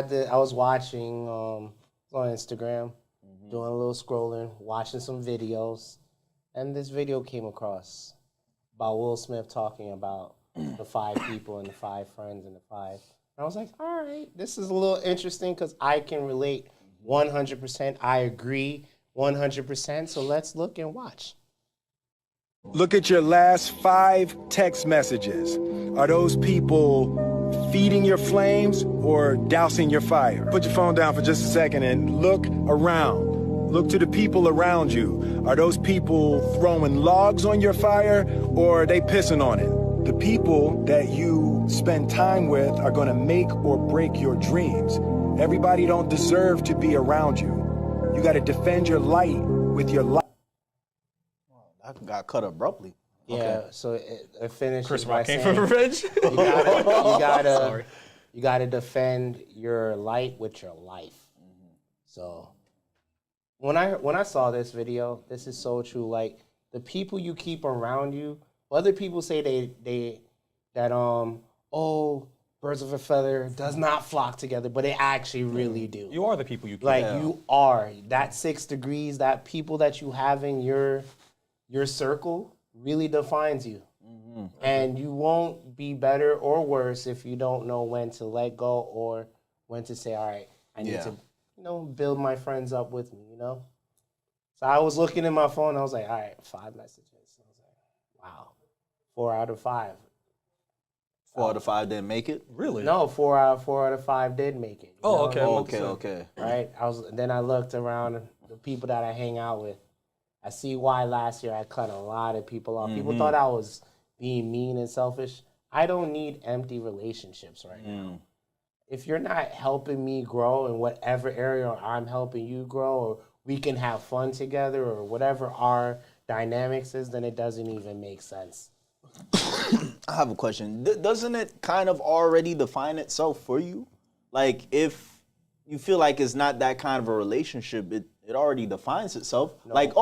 I was watching on Instagram, doing a little scrolling, watching some videos, and this video came across about Will Smith talking about the 5 people and the 5 friends and the 5. And I was like, all right, this is a little interesting because I can relate 100%. I agree 100%. So let's look and watch. Look at your last 5 text messages. Are those people feeding your flames or dousing your fire? Put your phone down for just a second and look around. Look to the people around you. Are those people throwing logs on your fire or are they pissing on it? The people that you spend time with are gonna make or break your dreams. Everybody don't deserve to be around you. You gotta defend your light with your light. That got cut abruptly. Yeah, Okay. so it finishes Chris by Rock came saying for revenge. you gotta defend your light with your life. So when I saw this video, this is so true. Like the people you keep around you, other people say that birds of a feather does not flock together, but they actually really do. You are the people you keep. Like you are that 6 degrees, that people that you have in your circle really defines you. And you won't be better or worse if you don't know when to let go or when to say, all right, I need to, build my friends up with me, So I was looking at my phone, I was like, all right, 5 messages. I was like, wow, 4 out of 5. 4 out of 5 didn't make it? Really? No, 4 out of 5 did make it. Oh, okay. Okay. Right? Then I looked around the people that I hang out with. I see why last year I cut a lot of people off. People thought I was being mean and selfish. I don't need empty relationships right now. If you're not helping me grow in whatever area I'm helping you grow, or we can have fun together, or whatever our dynamics is, then it doesn't even make sense. I have a question. Doesn't it kind of already define itself for you? Like, if you feel like it's not that kind of a relationship, it already defines itself. No. Like,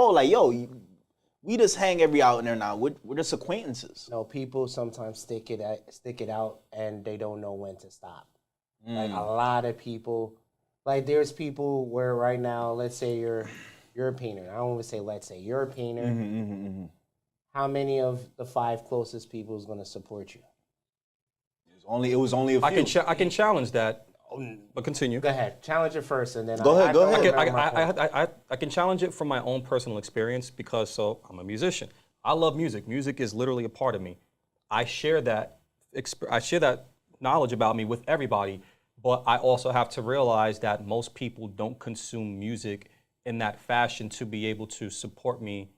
we just hang every out and there now. We're just acquaintances. No, people sometimes stick it out and they don't know when to stop. Like a lot of people, like there's people where right now, let's say you're a painter. I don't want to say let's say you're a painter. How many of the 5 closest people is going to support you? It was only a few. I can challenge that, but continue. Go ahead, challenge it first, and then go ahead. I can challenge it from my own personal experience because I'm a musician. I love music. Music is literally a part of me. I share that knowledge about me with everybody, but I also have to realize that most people don't consume music in that fashion to be able to support me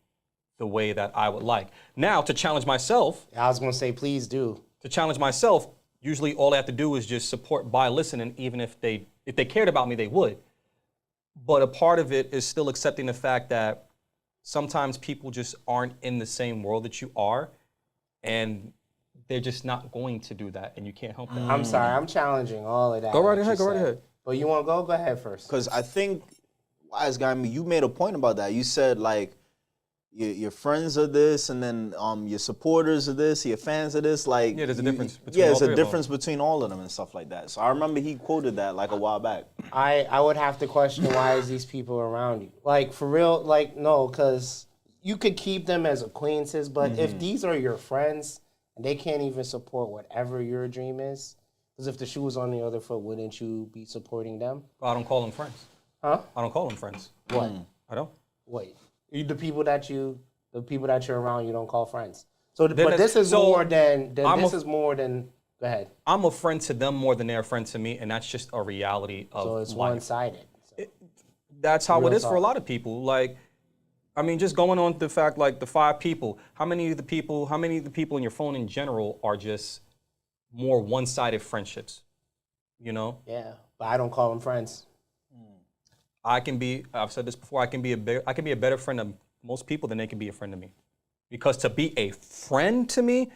the way that I would like. Now, to challenge myself, I was going to say, please do. To challenge myself, usually all I have to do is just support by listening. Even if they cared about me, they would. But a part of it is still accepting the fact that sometimes people just aren't in the same world that you are, and they're just not going to do that, and you can't help that. I'm sorry, I'm challenging all of that. Go right ahead. But you want to go? Go ahead first. Because I think, Wise Guy, you made a point about that. You said, like, your friends are this, and then your supporters are this, your fans are this. Like, there's a difference between there's a difference between all of them and stuff like that. So I remember he quoted that like a while back. I would have to question why is these people around you? Like, for real, like, no, because you could keep them as acquaintances, but if these are your friends and they can't even support whatever your dream is, because if the shoe was on the other foot, wouldn't you be supporting them? I don't call them friends. Huh? I don't call them friends. What? I don't. Wait. The people that you're around, you don't call friends. So, but this is more than. Go ahead. I'm a friend to them more than they're a friend to me, and that's just a reality of life. So it's one-sided. That's how it is for a lot of people. Like, I mean, just going on the fact, like the 5 people. How many of the people in your phone in general are just more one-sided friendships? Yeah, but I don't call them friends. I've said this before, I can be a better friend of most people than they can be a friend to me. Because to be a friend to me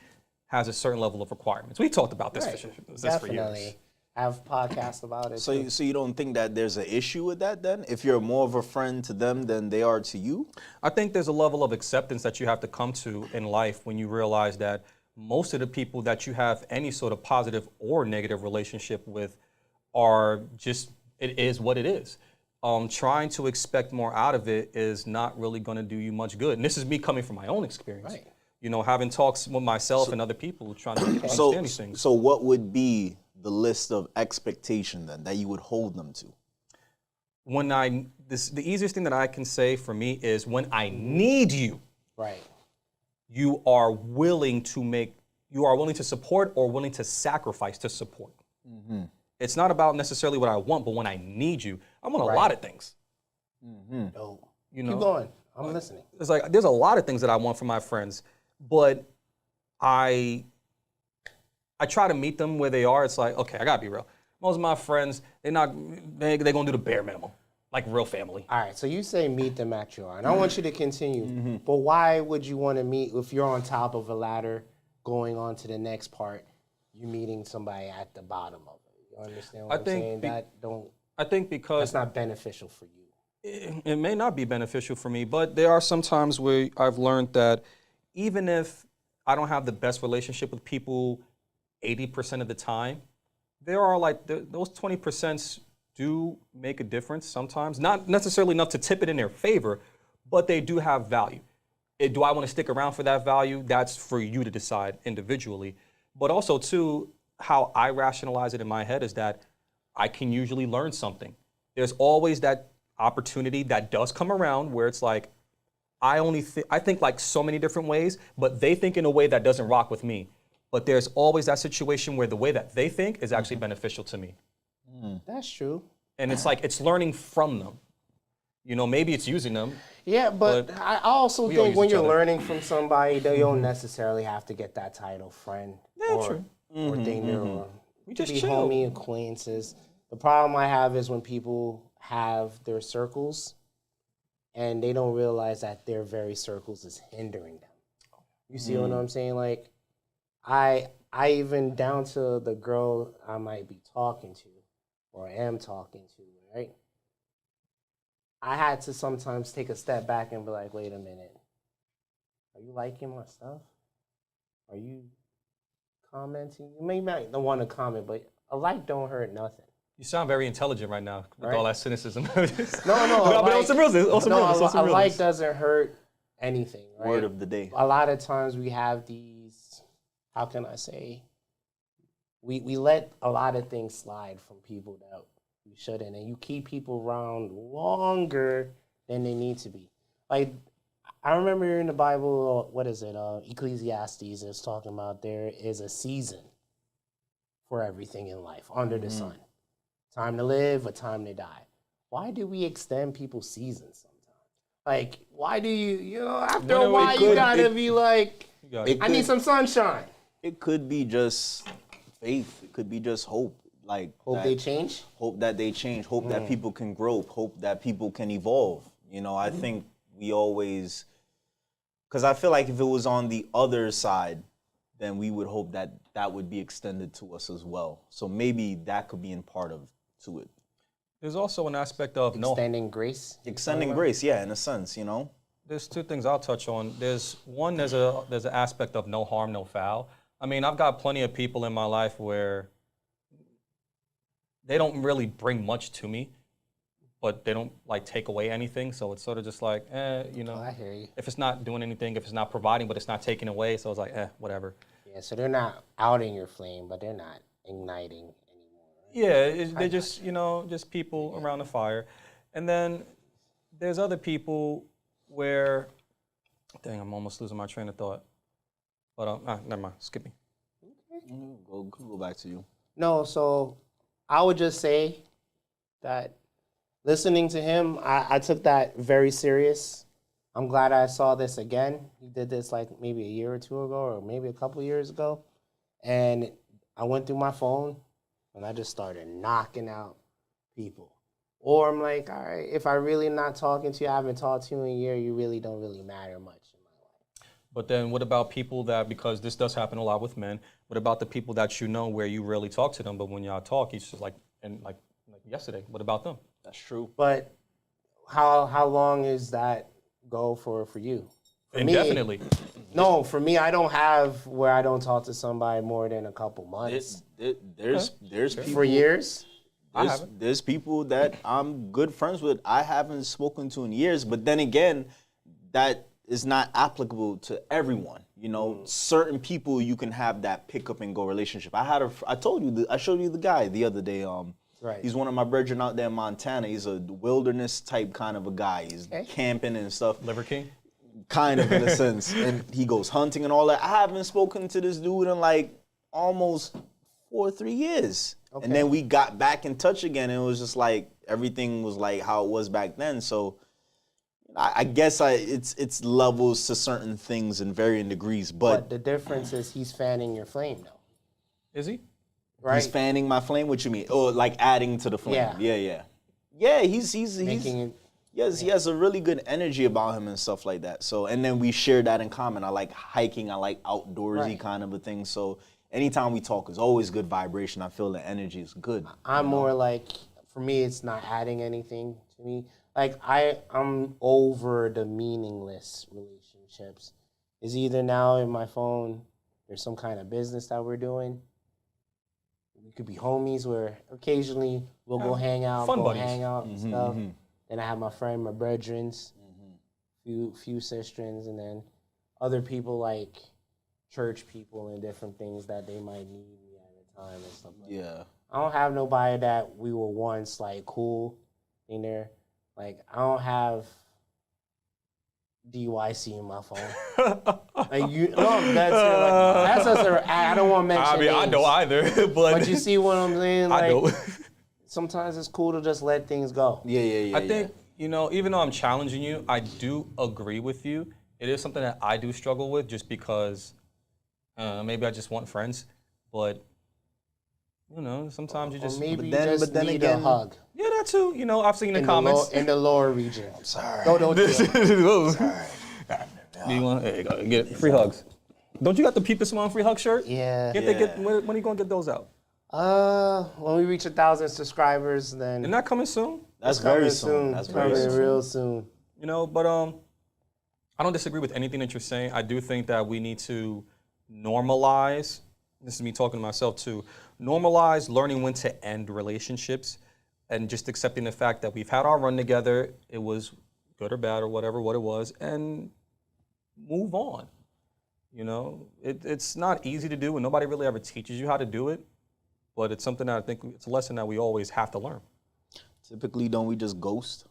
has a certain level of requirements. We talked about this, for years. I have podcasts about it. So you don't think that there's an issue with that then? If you're more of a friend to them than they are to you? I think there's a level of acceptance that you have to come to in life when you realize that most of the people that you have any sort of positive or negative relationship with are just, it is what it is. Trying to expect more out of it is not really going to do you much good. And this is me coming from my own experience. Right. You know, having talks with myself and other people trying to understand these things. So what would be the list of expectation then that you would hold them to? The easiest thing that I can say for me is when I need you, Right. you are willing to support or willing to sacrifice to support. It's not about necessarily what I want, but when I need you, I want a lot of things. Dope. You know, Keep going. I'm listening. it's like there's a lot of things that I want from my friends, but I try to meet them where they are. It's like, okay, I gotta be real. Most of my friends, they're gonna do the bare minimum, like real family. All right, so you say meet them at your, and I want you to continue. But why would you want to meet if you're on top of a ladder, going on to the next part? You meeting somebody at the bottom of it. You understand what I'm saying? I think because That's not beneficial for you. it may not be beneficial for me, but there are some times where I've learned that even if I don't have the best relationship with people 80% of the time, there are those 20% do make a difference sometimes. Not necessarily enough to tip it in their favor, but they do have value. Do I want to stick around for that value? That's for you to decide individually. But also, too, how I rationalize it in my head is that I can usually learn something. There's always that opportunity that does come around where it's like, I think like so many different ways, but they think in a way that doesn't rock with me. But there's always that situation where the way that they think is actually beneficial to me. That's true. And it's like, it's learning from them. You know, maybe it's using them. Yeah, but I also we all think use when each you're other. learning from somebody, they don't necessarily have to get that title, friend or danger, or We just be chill. homie, acquaintances. The problem I have is when people have their circles and they don't realize that their very circles is hindering them. You see what I'm saying? Like, I even down to the girl I might be talking to or am talking to, right? I had to sometimes take a step back and be like, wait a minute. Are you liking my stuff? Are you commenting? You may not want to comment, but a like don't hurt nothing. You sound very intelligent right now with Right. all that cynicism. No, but on some realness, a like doesn't hurt anything, right? Word of the day. A lot of times we have these, how can I say, we let a lot of things slide from people that we shouldn't, and you keep people around longer than they need to be. Like, I remember in the Bible, what is it, Ecclesiastes is talking about there is a season for everything in life under the sun. Time to live, a time to die. Why do we extend people's seasons sometimes? Like, why do after a while you gotta be like, I need some sunshine. It could be just faith. It could be just hope. Like Hope they change? Hope that they change. Hope that people can grow. Hope that people can evolve. You know, I think we always, because I feel like if it was on the other side, then we would hope that that would be extended to us as well. So maybe that could be in part of to it. There's also an aspect of Extending grace? Extending grace, yeah, in a sense, you know. There's two things I'll touch on. There's an aspect of no harm, no foul. I mean, I've got plenty of people in my life where they don't really bring much to me, but they don't like take away anything. So it's sort of just like, I hear you. if it's not doing anything, if it's not providing, but it's not taking away. So it's like, whatever. Yeah, so they're not outing your flame, but they're not igniting anymore. Yeah, they're just, just people around the fire. And then there's other people where, dang, I'm almost losing my train of thought. But never mind, skip me. Go back to you. No, so I would just say that listening to him, I took that very serious. I'm glad I saw this again. He did this like maybe a year or two ago or maybe a couple years ago. And I went through my phone and I just started knocking out people. Or I'm like, all right, if I really not talking to you, I haven't talked to you in a year, you really don't really matter much in my life. But then what about people that, because this does happen a lot with men, what about the people that you know where you rarely talk to them, but when y'all talk, it's just like yesterday, what about them? That's true. But how long is that go for you? For Indefinitely. No, for me, I don't have where I don't talk to somebody more than a couple months. There's people For years? There's people that I'm good friends with I haven't spoken to in years, but then again, that is not applicable to everyone. You know, certain people you can have that pick up and go relationship. I showed you the guy the other day. Right. He's one of my brethren out there in Montana. He's a wilderness type kind of a guy. He's camping and stuff. Liver King? Kind of in a sense. And he goes hunting and all that. I haven't spoken to this dude in like almost 4 or 3 years. Okay. And then we got back in touch again, and it was just like everything was like how it was back then. So I guess it's levels to certain things in varying degrees. But the difference is he's fanning your flame now. Is he? Right. He's fanning my flame. What you mean? Or like adding to the flame? Yeah. He's Making it. Yes, he has a really good energy about him and stuff like that. So, and then we share that in common. I like hiking. I like outdoorsy kind of a thing. So, anytime we talk, it's always good vibration. I feel the energy is good. I'm more like, for me, it's not adding anything to me. Like, I'm over the meaningless relationships. It's either now in my phone, there's some kind of business that we're doing. We could be homies where occasionally we'll go hang out, and stuff. Then I have my friend, my brethrens, few sistrins, and then other people like church people and different things that they might need me at a time and stuff like that. I don't have nobody that we were once like cool in there. Like I don't have DYC in my phone. That's just I don't want to mention names. I don't either, but you see what I'm saying? Like, I know. Sometimes it's cool to just let things go. I think, even though I'm challenging you, I do agree with you. It is something that I do struggle with just because maybe I just want friends. But, sometimes you just... Maybe you just need a hug. Yeah, that too. I've seen the comments. In the lower region. I'm sorry. Don't do it. Sorry. Do you want to get free hugs? Don't you got the Peepthiswom free hug shirt? Yeah. When are you going to get those out? When we reach 1,000 subscribers, then... Isn't that coming soon? That's very soon. That's coming real soon. But I don't disagree with anything that you're saying. I do think that we need to normalize, this is me talking to myself too, normalize learning when to end relationships and just accepting the fact that we've had our run together, it was good or bad or whatever what it was, and move on. It's not easy to do and nobody really ever teaches you how to do it. But it's something that I think it's a lesson that we always have to learn. Typically, don't we just ghost?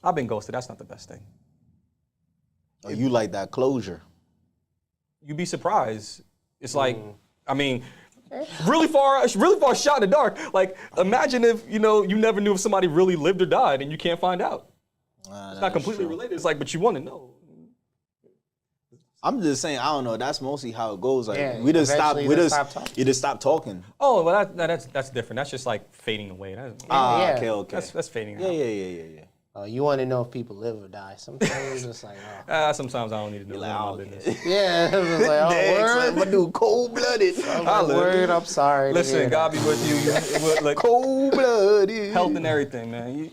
I've been ghosted. That's not the best thing. Oh, you like that closure? You'd be surprised. It's like, really far shot in the dark. Like, imagine if, you never knew if somebody really lived or died and you can't find out. It's not completely related. It's like, but you want to know. I'm just saying, I don't know. That's mostly how it goes. Like Yeah, you just stop talking. Oh, well, that's different. That's just like fading away. Okay. That's fading out. Yeah. You want to know if people live or die. Sometimes it's just like, sometimes I don't need to know my business. Yeah, it was like, word. My dude, cold-blooded. Word, I'm sorry. Listen, God be with you. Cold-blooded. Health and everything, man.